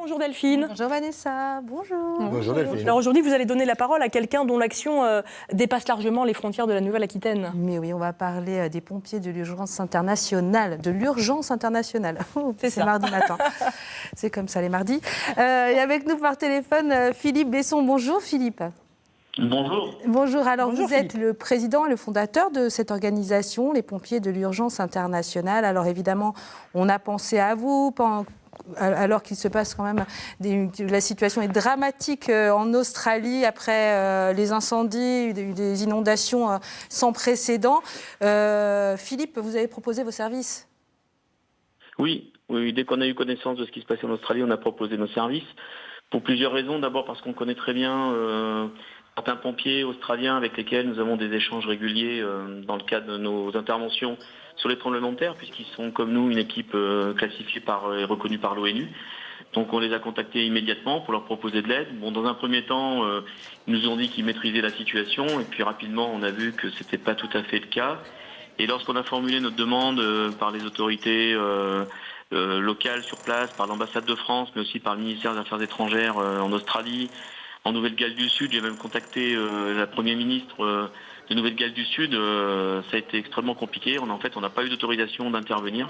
Bonjour Delphine. Bonjour Vanessa, bonjour. Bonjour Delphine. Alors aujourd'hui, vous allez donner la parole à quelqu'un dont l'action dépasse largement les frontières de la Nouvelle-Aquitaine. Mais oui, on va parler des pompiers de l'urgence internationale. C'est mardi matin. C'est comme ça les mardis. Et avec nous par téléphone, Philippe Besson. Bonjour Philippe. Bonjour. Bonjour, alors Bonjour, vous êtes le président et le fondateur de cette organisation, les pompiers de l'urgence internationale. Alors évidemment, on a pensé à vous alors qu'il se passe quand même, la situation est dramatique en Australie après les incendies, des inondations sans précédent. Philippe, vous avez proposé vos services ? Oui, dès qu'on a eu connaissance de ce qui se passait en Australie, on a proposé nos services. Pour plusieurs raisons. D'abord parce qu'on connaît très bien certains pompiers australiens avec lesquels nous avons des échanges réguliers dans le cadre de nos interventions sur les tremblements de terre, puisqu'ils sont comme nous une équipe classifiée et reconnue par l'ONU. Donc on les a contactés immédiatement pour leur proposer de l'aide. Bon, dans un premier temps, ils nous ont dit qu'ils maîtrisaient la situation, et puis rapidement on a vu que c'était pas tout à fait le cas. Et lorsqu'on a formulé notre demande par les autorités locales sur place, par l'ambassade de France, mais aussi par le ministère des Affaires étrangères en Australie, en Nouvelle-Galles du Sud, j'ai même contacté la Première ministre de Nouvelle-Galles du Sud, ça a été extrêmement compliqué. On n'a pas eu d'autorisation d'intervenir,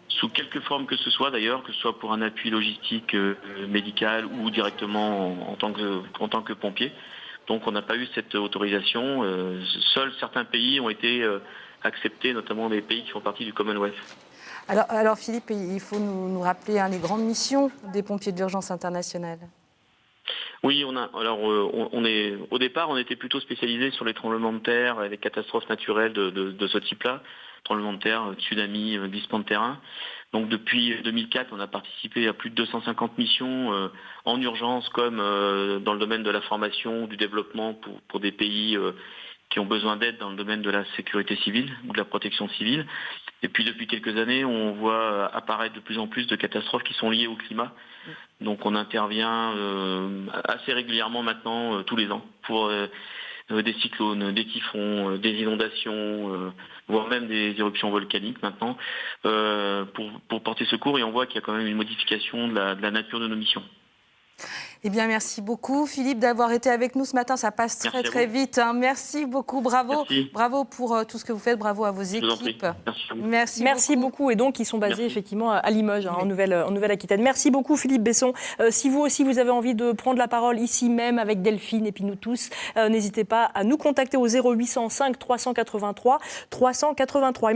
sous quelque forme que ce soit d'ailleurs, que ce soit pour un appui logistique, médical ou directement en tant que pompier. Donc on n'a pas eu cette autorisation. Seuls certains pays ont été acceptés, notamment des pays qui font partie du Commonwealth. Alors Philippe, il faut nous rappeler les grandes missions des pompiers de l'urgence internationale. Oui, au départ, on était plutôt spécialisé sur les tremblements de terre et les catastrophes naturelles de ce type-là, tremblements de terre, tsunamis, glissements de terrain. Donc depuis 2004, on a participé à plus de 250 missions en urgence, comme dans le domaine de la formation, du développement pour des pays qui ont besoin d'aide dans le domaine de la sécurité civile ou de la protection civile. Et puis depuis quelques années, on voit apparaître de plus en plus de catastrophes qui sont liées au climat. Donc on intervient assez régulièrement maintenant, tous les ans, pour des cyclones, des typhons, des inondations, voire même des éruptions volcaniques maintenant, pour porter secours. Et on voit qu'il y a quand même une modification de la nature de nos missions. Eh bien, merci beaucoup, Philippe, d'avoir été avec nous ce matin. Ça passe très vite. Merci beaucoup, bravo. Merci. Bravo pour tout ce que vous faites, bravo à vos équipes. Merci beaucoup. Et donc, ils sont basés effectivement à Limoges, en Nouvelle-Aquitaine. Merci beaucoup, Philippe Besson. Si vous aussi, vous avez envie de prendre la parole ici même avec Delphine et puis nous tous, n'hésitez pas à nous contacter au 0805 383 383.